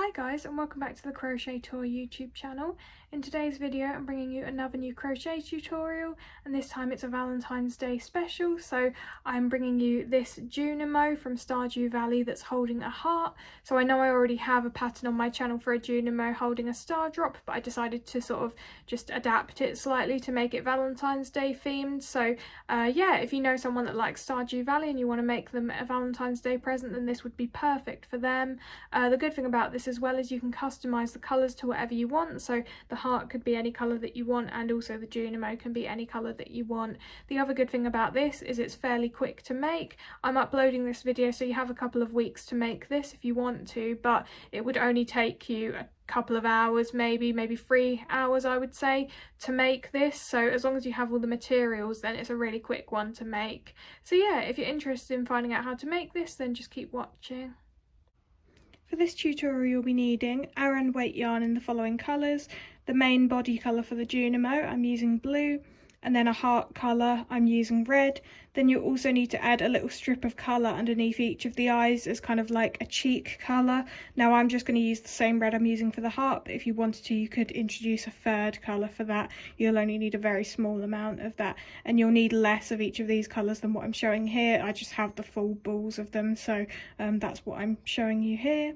Hi guys, and welcome back to the Crochet Tour YouTube channel. In today's video I'm bringing you another new crochet tutorial, and this time it's a Valentine's Day special. So I'm bringing you this Junimo from Stardew Valley that's holding a heart. So I know I already have a pattern on my channel for a Junimo holding a star drop, but I decided to sort of just adapt it slightly to make it Valentine's Day themed. So yeah, if you know someone that likes Stardew Valley and you want to make them a Valentine's Day present, then this would be perfect for them. The good thing about this as well is you can customize the colors to whatever you want. So the heart could be any color that you want, and also the Junimo can be any color that you want. The other good thing about this is it's fairly quick to make. I'm uploading this video so you have a couple of weeks to make this if you want to, but it would only take you a couple of hours, maybe 3 hours I would say, to make this. So as long as you have all the materials, then it's a really quick one to make. So yeah, if you're interested in finding out how to make this, then just keep watching. For this tutorial you'll be needing aran weight yarn in the following colours. The main body colour for the Junimo I'm using blue, and then a heart colour I'm using red. Then you'll also need to add a little strip of colour underneath each of the eyes as kind of like a cheek colour. Now I'm just going to use the same red I'm using for the heart, but if you wanted to you could introduce a third colour for that. You'll only need a very small amount of that, and you'll need less of each of these colours than what I'm showing here. I just have the full balls of them, so that's what I'm showing you here.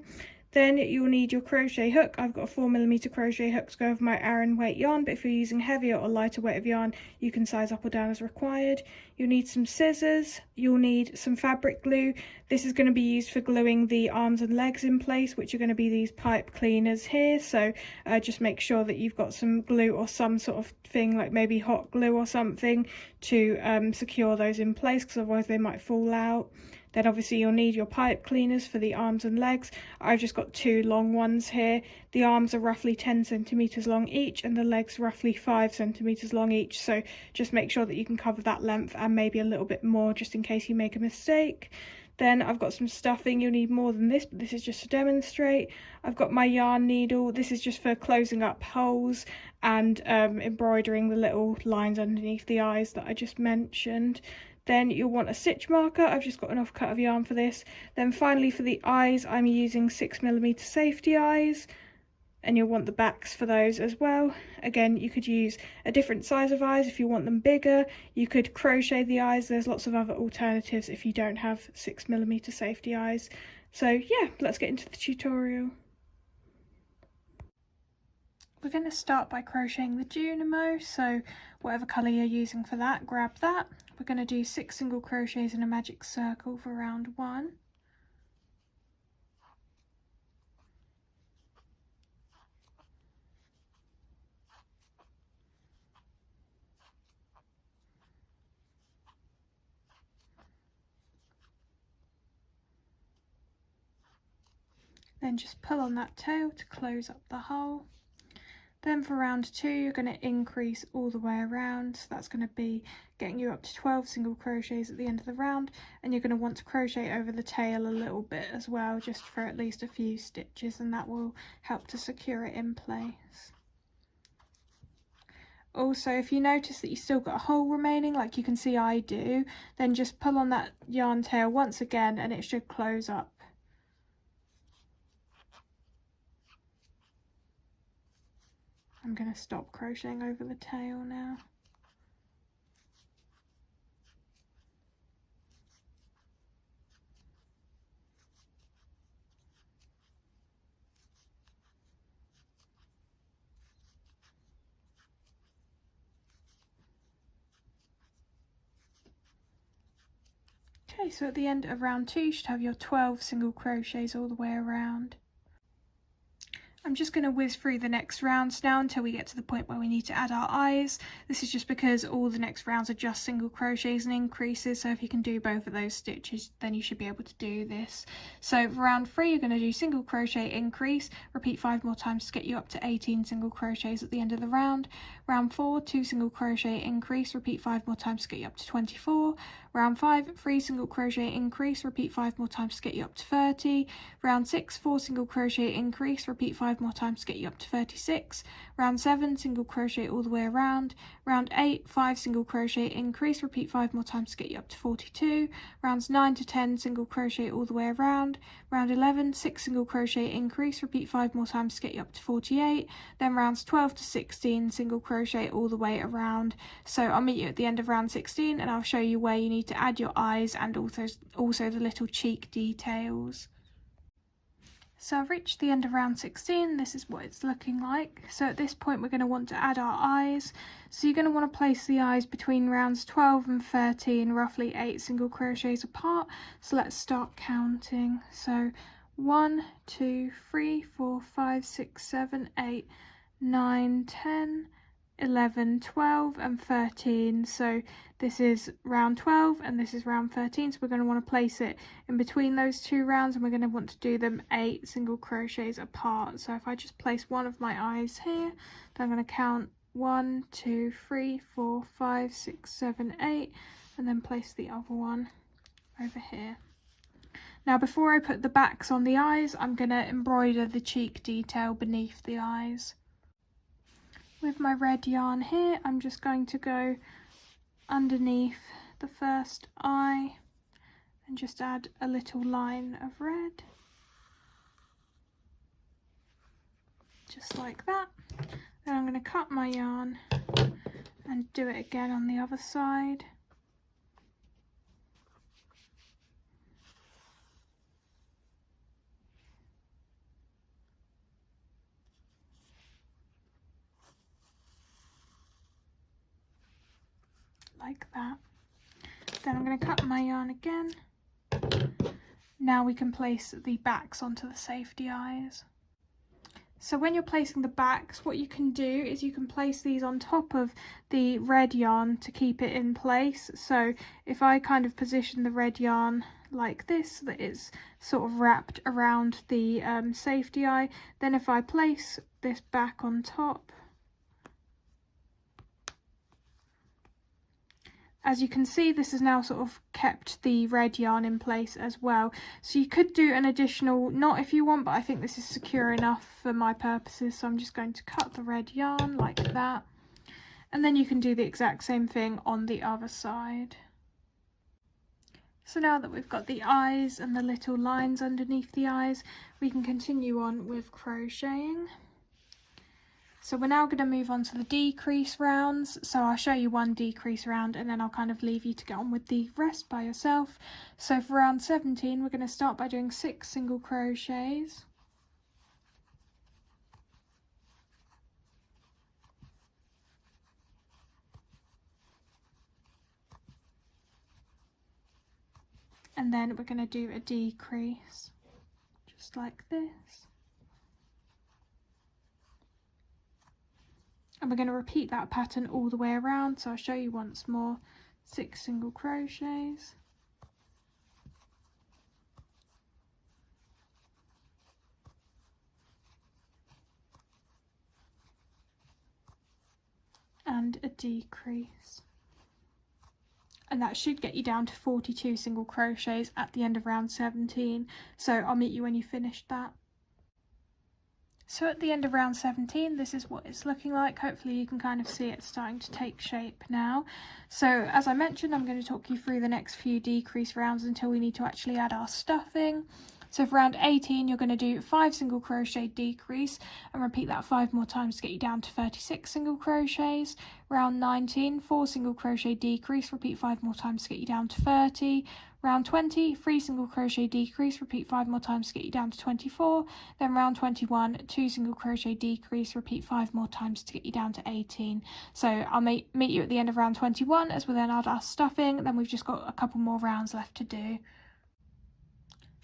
Then you'll need your crochet hook. I've got a 4mm crochet hook to go over my aran weight yarn, but if you're using heavier or lighter weight of yarn, you can size up or down as required. You'll need some scissors. You'll need some fabric glue. This is going to be used for gluing the arms and legs in place, which are going to be these pipe cleaners here. So just make sure that you've got some glue or some sort of thing, like maybe hot glue or something, to secure those in place, because otherwise they might fall out. Then obviously you'll need your pipe cleaners for the arms and legs. I've just got 2 long ones here. The arms are roughly 10 centimeters long each, and the legs roughly 5 centimeters long each. So just make sure that you can cover that length and maybe a little bit more, just in case you make a mistake. Then I've got some stuffing. You'll need more than this, but this is just to demonstrate. I've got my yarn needle. This is just for closing up holes and embroidering the little lines underneath the eyes that I just mentioned. Then you'll want a stitch marker. I've just got an offcut of yarn for this. Then finally for the eyes, I'm using 6mm safety eyes, and you'll want the backs for those as well. Again, you could use a different size of eyes if you want them bigger. You could crochet the eyes. There's lots of other alternatives if you don't have 6mm safety eyes. So yeah, let's get into the tutorial. We're going to start by crocheting the Junimo, so whatever colour you're using for that, grab that. We're going to do 6 single crochets in a magic circle for round 1. Then just pull on that tail to close up the hole. Then for round 2 you're going to increase all the way around, so that's going to be getting you up to 12 single crochets at the end of the round, and you're going to want to crochet over the tail a little bit as well, just for at least a few stitches, and that will help to secure it in place. Also, if you notice that you still got a hole remaining, like you can see I do, then just pull on that yarn tail once again and it should close up. I'm going to stop crocheting over the tail now. Okay, so at the end of round 2 you should have your 12 single crochets all the way around. I'm just going to whiz through the next rounds now until we get to the point where we need to add our eyes. This is just because all the next rounds are just single crochets and increases, so if you can do both of those stitches then you should be able to do this. So for round 3 you're going to do single crochet increase, repeat 5 more times to get you up to 18 single crochets at the end of the round. Round 4, 2 single crochet increase, repeat 5 more times to get you up to 24. Round 5, 3 single crochet increase, repeat 5 more times to get you up to 30. Round 6, 4 single crochet increase, repeat 5 more times to get you up to 36. Round 7, single crochet all the way around. Round 8, 5 single crochet increase, repeat 5 more times to get you up to 42. Rounds 9 to 10, single crochet all the way around. Round 11, 6 single crochet increase, repeat 5 more times to get you up to 48. Then rounds 12 to 16, single crochet all the way around. So I'll meet you at the end of round 16 and I'll show you where you need to add your eyes and also the little cheek details. So I've reached the end of round 16, this is what it's looking like. So at this point we're going to want to add our eyes. So you're going to want to place the eyes between rounds 12 and 13, roughly 8 single crochets apart. So let's start counting. So 1, 2, 3, 4, 5, 6, 7, 8, 9, 10, 11, 12 and 13. So this is round 12 and this is round 13, so we're going to want to place it in between those two rounds and we're going to want to do them 8 single crochets apart. So if I just place one of my eyes here, then I'm going to count 1, 2, 3, 4, 5, 6, 7, 8 and then place the other one over here. Now before I put the backs on the eyes, I'm going to embroider the cheek detail beneath the eyes. With my red yarn here, I'm just going to go underneath the first eye and just add a little line of red, just like that. Then I'm going to cut my yarn and do it again on the other side. Like that. Then I'm going to cut my yarn again. Now we can place the backs onto the safety eyes. So when you're placing the backs, what you can do is you can place these on top of the red yarn to keep it in place. So if I kind of position the red yarn like this, so that it's sort of wrapped around the safety eye, then if I place this back on top, as you can see, this has now sort of kept the red yarn in place as well. So you could do an additional knot if you want, but I think this is secure enough for my purposes. So I'm just going to cut the red yarn like that. And then you can do the exact same thing on the other side. So now that we've got the eyes and the little lines underneath the eyes, we can continue on with crocheting. So we're now going to move on to the decrease rounds. So I'll show you one decrease round and then I'll kind of leave you to get on with the rest by yourself. So for round 17, we're going to start by doing 6 single crochets. And then we're going to do a decrease, just like this. And we're going to repeat that pattern all the way around. So I'll show you once more. 6 single crochets. And a decrease. And that should get you down to 42 single crochets at the end of round 17. So I'll meet you when you finish that. So at the end of round 17, this is what it's looking like. Hopefully you can kind of see it starting to take shape now. So as I mentioned, I'm going to talk you through the next few decrease rounds until we need to actually add our stuffing. So for round 18, you're going to do 5 single crochet decrease and repeat that 5 more times to get you down to 36 single crochets. Round 19, 4 single crochet decrease, repeat 5 more times to get you down to 30. Round 20, 3 single crochet decrease, repeat 5 more times to get you down to 24. Then round 21, 2 single crochet decrease, repeat 5 more times to get you down to 18. So I'll meet you at the end of round 21 as we'll then add our stuffing. Then we've just got a couple more rounds left to do.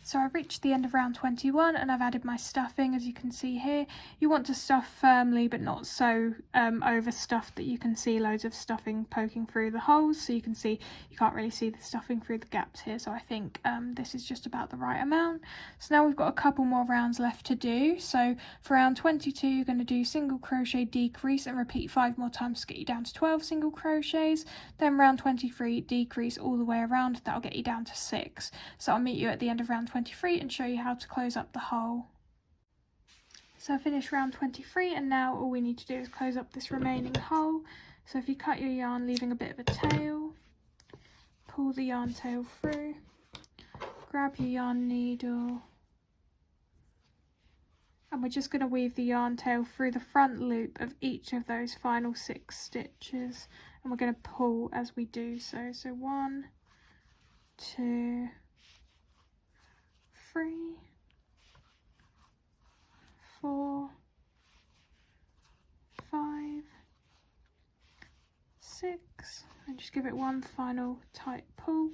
So I've reached the end of round 21 and I've added my stuffing, as you can see here. You want to stuff firmly but not so overstuffed that you can see loads of stuffing poking through the holes. So you can see, you can't really see the stuffing through the gaps here, so I think this is just about the right amount. So now we've got a couple more rounds left to do. So for round 22 you're going to do single crochet, decrease and repeat 5 more times to get you down to 12 single crochets. Then round 23 decrease all the way around, that'll get you down to 6. So I'll meet you at the end of round 23 and show you how to close up the hole. So I finished round 23 and now all we need to do is close up this remaining hole. So if you cut your yarn leaving a bit of a tail, pull the yarn tail through, grab your yarn needle, and we're just going to weave the yarn tail through the front loop of each of those final 6 stitches, and we're going to pull as we do so. So 1, 2, 3, 4, 5, 6, and just give it one final tight pull,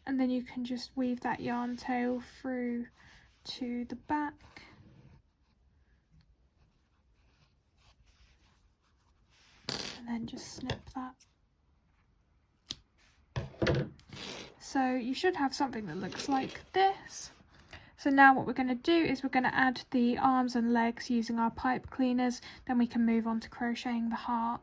and then you can just weave that yarn tail through to the back. And then just snip that. So you should have something that looks like this. So now what we're going to do is we're going to add the arms and legs using our pipe cleaners, then we can move on to crocheting the heart.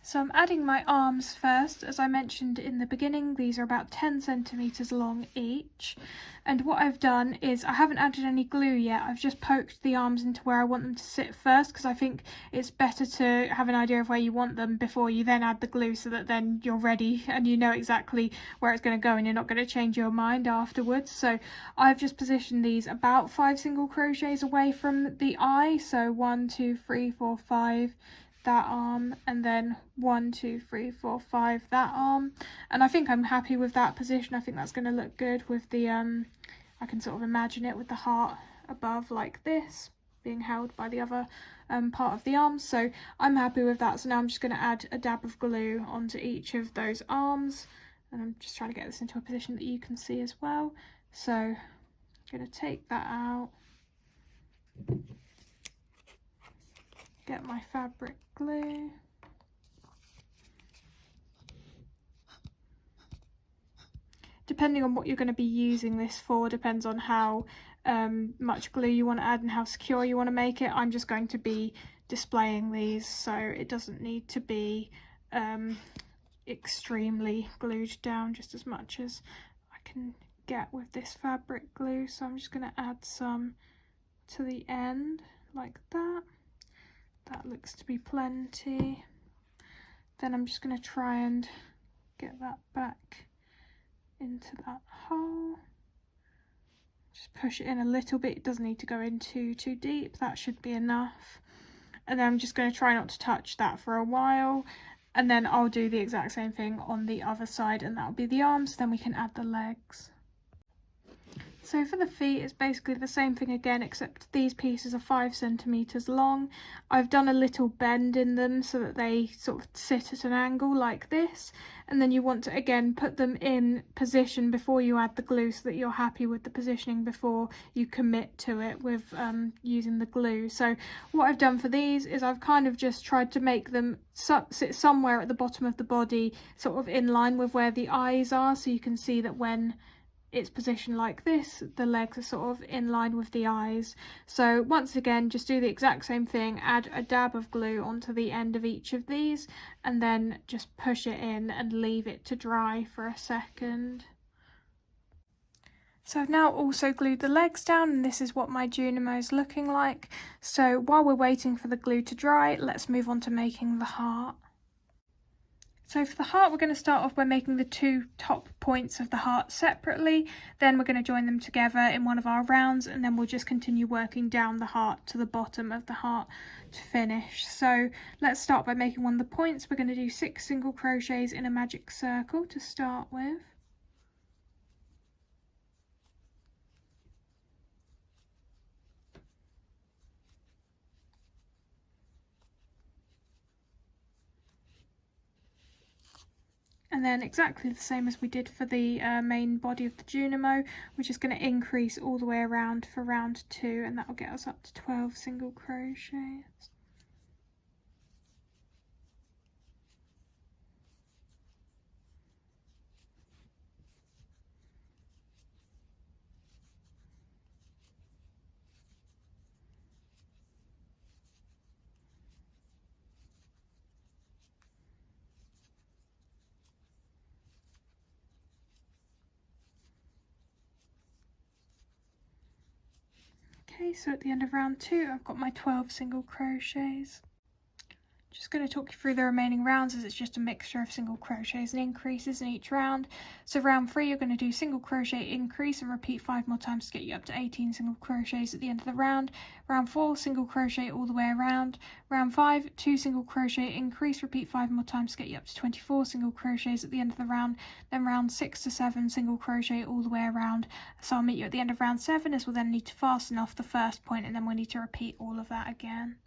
So I'm adding my arms first. As I mentioned in the beginning, these are about 10 centimeters long each. And what I've done is I haven't added any glue yet. I've just poked the arms into where I want them to sit first, because I think it's better to have an idea of where you want them before you then add the glue, so that then you're ready and you know exactly where it's going to go and you're not going to change your mind afterwards. So I've just positioned these about 5 single crochets away from the eye. So 1, 2, 3, 4, 5. That arm, and then 1, 2, 3, 4, 5 that arm, and I think I'm happy with that position. I think that's going to look good with the I can sort of imagine it with the heart above like this being held by the other part of the arm, so I'm happy with that. So now I'm just going to add a dab of glue onto each of those arms, and I'm just trying to get this into a position that you can see as well. So I'm going to take that out, get my fabric glue, depending on what you're going to be using this for, depends on how much glue you want to add and how secure you want to make it. I'm just going to be displaying these, so it doesn't need to be extremely glued down, just as much as I can get with this fabric glue. So I'm just going to add some to the end like that. That looks to be plenty. Then I'm just going to try and get that back into that hole. Just push it in a little bit. It doesn't need to go in too deep. That should be enough. And then I'm just going to try not to touch that for a while. And then I'll do the exact same thing on the other side, and that'll be the arms. Then we can add the legs. So for the feet, it's basically the same thing again, except these pieces are 5 centimeters long. I've done a little bend in them so that they sort of sit at an angle like this, and then you want to again put them in position before you add the glue, so that you're happy with the positioning before you commit to it with using the glue. So what I've done for these is I've kind of just tried to make them sit somewhere at the bottom of the body, sort of in line with where the eyes are, so you can see that when it's positioned like this, the legs are sort of in line with the eyes. So once again, just do the exact same thing, add a dab of glue onto the end of each of these, and then just push it in and leave it to dry for a second. So I've now also glued the legs down, and this is what my Junimo is looking like. So while we're waiting for the glue to dry, let's move on to making the heart. So for the heart, we're going to start off by making the 2 top points of the heart separately, then we're going to join them together in one of our rounds, and then we'll just continue working down the heart to the bottom of the heart to finish. So let's start by making one of the points. We're going to do 6 single crochets in a magic circle to start with. And then exactly the same as we did for the main body of the Junimo, we're just going to increase all the way around for round 2, and that will get us up to 12 single crochets. Okay, so at the end of round 2 I've got my 12 single crochets. Just going to talk you through the remaining rounds, as it's just a mixture of single crochets and increases in each round. So round 3 you're going to do single crochet increase and repeat 5 more times to get you up to 18 single crochets at the end of the round. Round 4 single crochet all the way around. Round 5 2 single crochet increase, repeat 5 more times to get you up to 24 single crochets at the end of the round. Then round 6 to 7 single crochet all the way around. So I'll meet you at the end of round 7, as we'll then need to fasten off the first point, and then we'll need to repeat all of that again.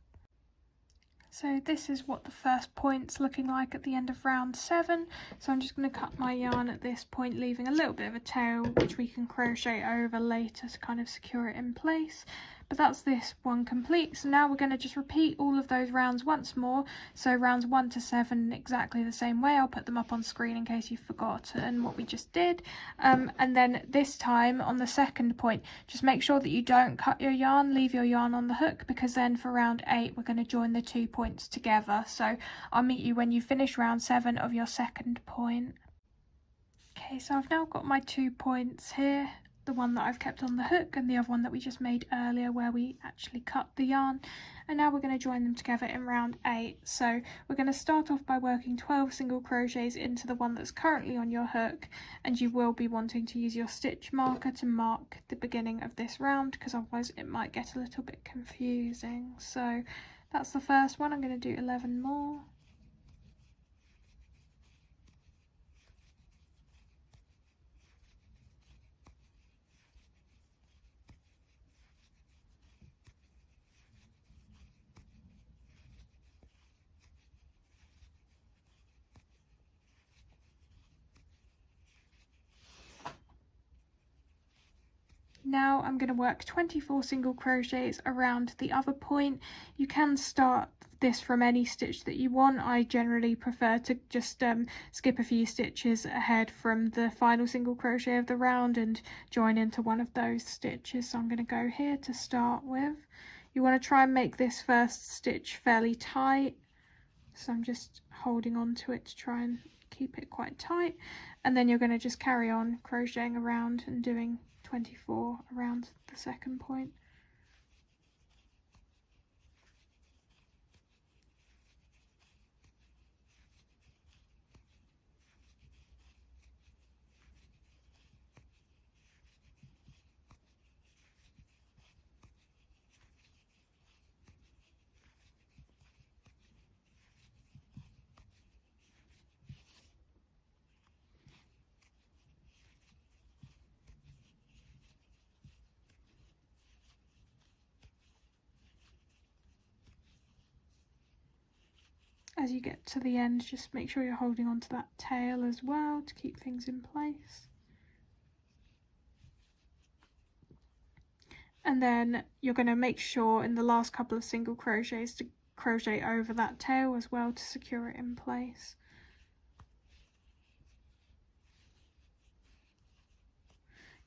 So this is what the first point's looking like at the end of round 7. So I'm just going to cut my yarn at this point, leaving a little bit of a tail which we can crochet over later to kind of secure it in place. But that's this one complete. So now we're going to just repeat all of those rounds once more. So rounds 1 to 7 exactly the same way. I'll put them up on screen in case you've forgotten what we just did. And then this time on the second point, just make sure that you don't cut your yarn, leave your yarn on the hook, because then for round 8 we're going to join the 2 points together. So I'll meet you when you finish round 7 of your second point. Okay, so I've now got my 2 points here. The one that I've kept on the hook and the other one that we just made earlier where we actually cut the yarn, and now we're going to join them together in round 8. So we're going to start off by working 12 single crochets into the one that's currently on your hook, and you will be wanting to use your stitch marker to mark the beginning of this round, because otherwise it might get a little bit confusing. So that's the first one. I'm going to do 11 more. Now I'm going to work 24 single crochets around the other point. You can start this from any stitch that you want. I generally prefer to just skip a few stitches ahead from the final single crochet of the round and join into one of those stitches. So I'm going to go here to start with. You want to try and make this first stitch fairly tight, so I'm just holding on to it to try and keep it quite tight, and then you're going to just carry on crocheting around and doing 24 around the second point. As you get to the end, just make sure you're holding onto that tail as well to keep things in place. And then you're going to make sure in the last couple of single crochets to crochet over that tail as well to secure it in place.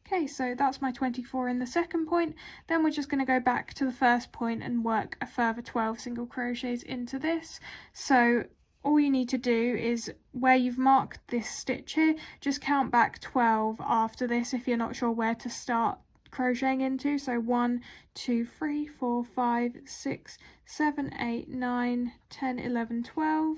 Okay, so that's my 24 in the second point. Then we're just going to go back to the first point and work a further 12 single crochets into this. So all you need to do is, where you've marked this stitch here, just count back 12 after this if you're not sure where to start crocheting into. So 1 2 3 4 5 6 7 8 9 10 11 12.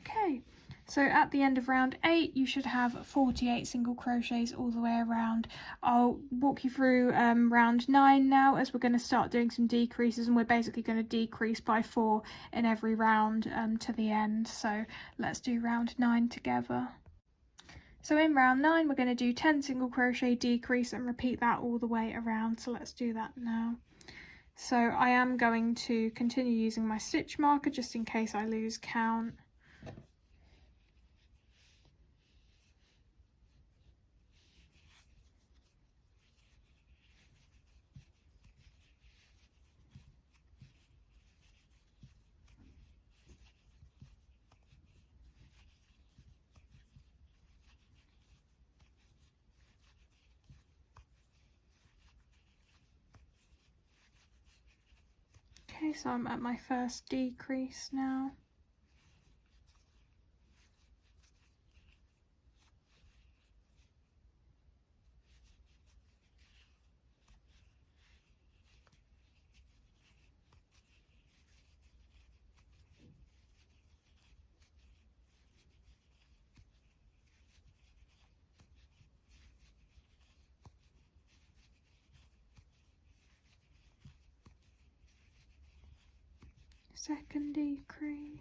Okay, So at the end of round 8 you should have 48 single crochets all the way around. I'll walk you through round 9 now, as we're going to start doing some decreases, and we're basically going to decrease by 4 in every round to the end. So let's do round 9 together. So in round 9 we're going to do 10 single crochet decrease and repeat that all the way around. So let's do that now. So I am going to continue using my stitch marker just in case I lose count. Okay, so I'm at my first decrease now. Second decrease.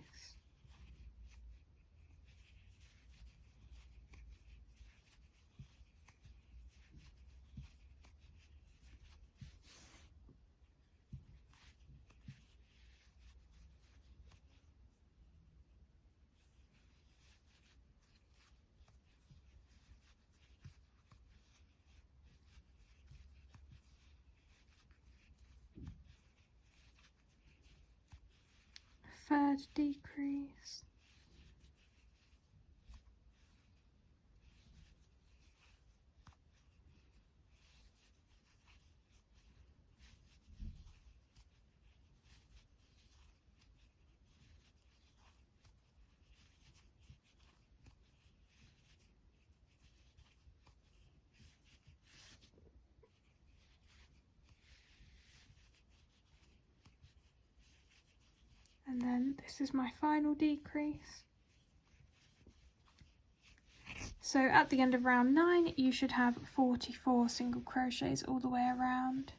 Third decrease. And then this is my final decrease. So at the end of round 9 you should have 44 single crochets all the way around.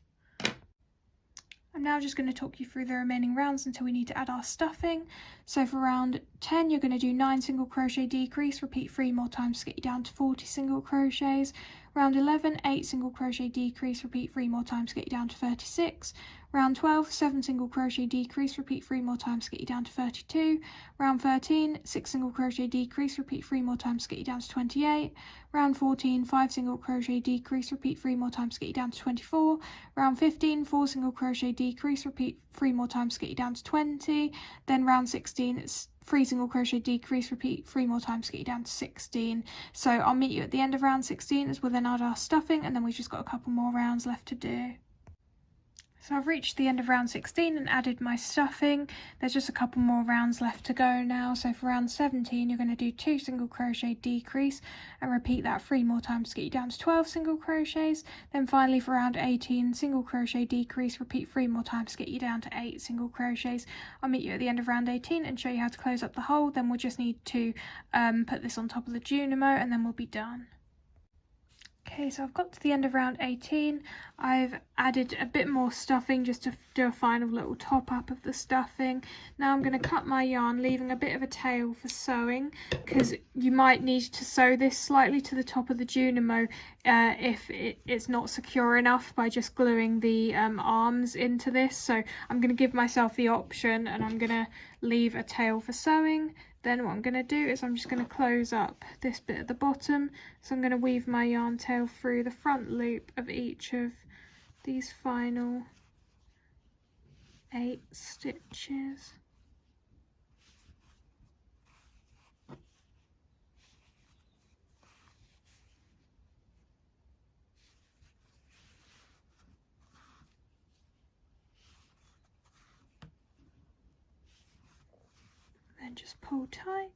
I'm now just going to talk you through the remaining rounds until we need to add our stuffing. So for round 10 you're going to do 9 single crochet decrease, repeat 3 more times to get you down to 40 single crochets. Round 11, 8 single crochet decrease, repeat 3 more times to get you down to 36. Round 12, 7 single crochet decrease, repeat 3 more times to get you down to 32. Round 13, 6 single crochet decrease, repeat 3 more times to get you down to 28. Round 14, 5 single crochet decrease, repeat 3 more times to get you down to 24. Round 15, 4 single crochet decrease, repeat 3 more times to get you down to 20. Then round 16, it's 3 single crochet decrease, repeat 3 more times to get you down to 16. So I'll meet you at the end of round 16 as we'll then add our stuffing, and then we've just got a couple more rounds left to do. So I've reached the end of round 16 and added my stuffing. There's just a couple more rounds left to go now. So for round 17 you're going to do 2 single crochet decrease and repeat that 3 more times to get you down to 12 single crochets. Then finally for round 18, single crochet decrease, repeat 3 more times to get you down to 8 single crochets. I'll meet you at the end of round 18 and show you how to close up the hole. Then we'll just need to put this on top of the Junimo and then we'll be done. Okay, so I've got to the end of round 18. I've added a bit more stuffing just to do a final little top up of the stuffing. Now I'm going to cut my yarn, leaving a bit of a tail for sewing, because you might need to sew this slightly to the top of the Junimo if it's not secure enough by just gluing the arms into this. So I'm going to give myself the option and I'm going to leave a tail for sewing. Then what I'm going to do is I'm just going to close up this bit at the bottom. So I'm going to weave my yarn tail through the front loop of each of these final 8 stitches. Then just pull tight.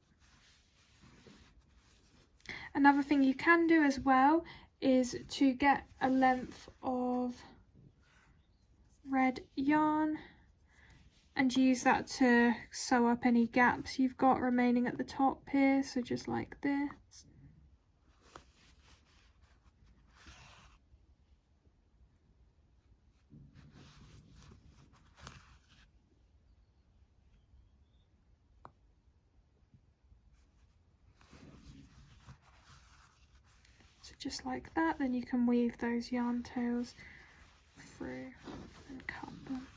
Another thing you can do as well is to get a length of red yarn and use that to sew up any gaps you've got remaining at the top here, so just like this. So just like that, then you can weave those yarn tails through and cut them.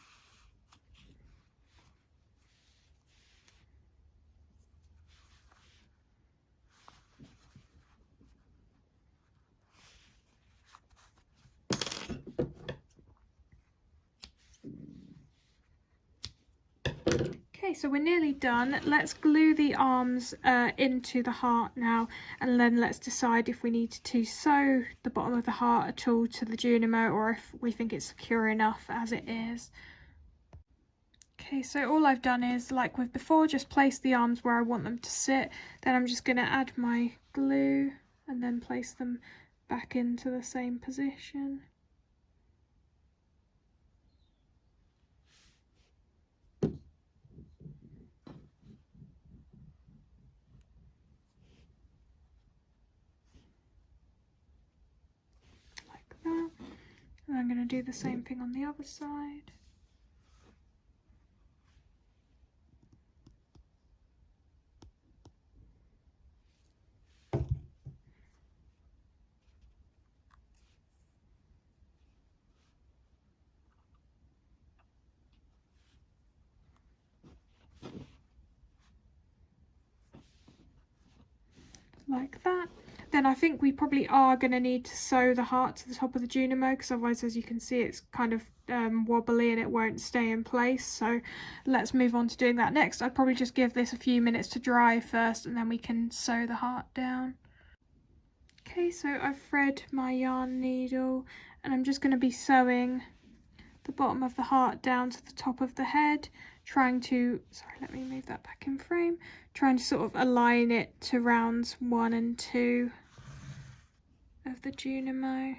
Okay, so we're nearly done. Let's glue the arms into the heart now, and then let's decide if we need to sew the bottom of the heart at all to the Junimo, or if we think it's secure enough as it is. Okay, so all I've done is, like with before, just place the arms where I want them to sit. Then I'm just going to add my glue and then place them back into the same position. And I'm going to do the same thing on the other side. Like that. Then I think we probably are going to need to sew the heart to the top of the Junimo, because otherwise, as you can see, it's kind of wobbly and it won't stay in place. So let's move on to doing that next. I'd probably just give this a few minutes to dry first, and then we can sew the heart down. Okay, so I've thread my yarn needle, and I'm just going to be sewing the bottom of the heart down to the top of the head, trying to, sorry, let me move that back in frame, trying to sort of align it to rounds 1 and 2 of the Junimo.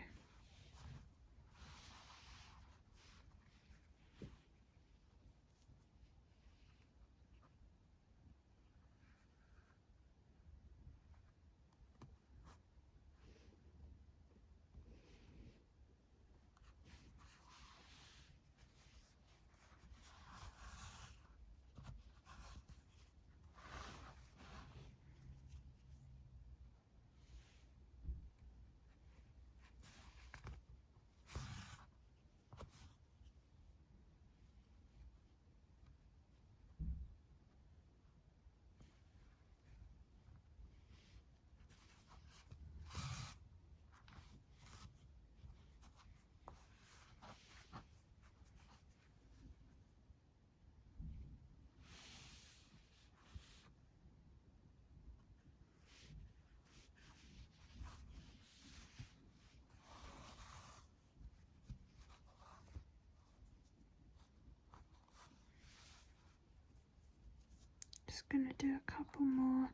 Just going to do a couple more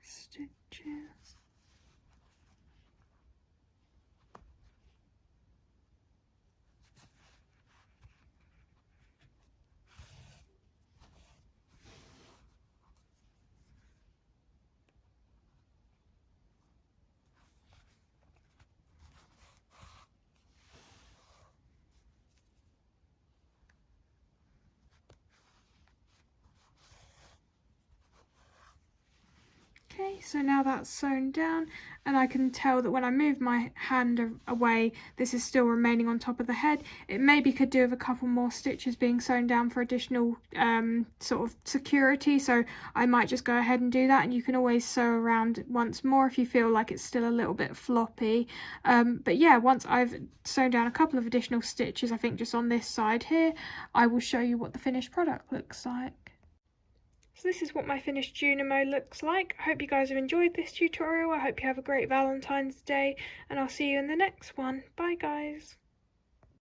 stitches. Okay, so now that's sewn down, and I can tell that when I move my hand away, this is still remaining on top of the head. It maybe could do with a couple more stitches being sewn down for additional sort of security, so I might just go ahead and do that, and you can always sew around once more if you feel like it's still a little bit floppy. But yeah, once I've sewn down a couple of additional stitches, I think just on this side here, I will show you what the finished product looks like. So this is what my finished Junimo looks like. I hope you guys have enjoyed this tutorial. I hope you have a great Valentine's Day, and I'll see you in the next one. Bye guys.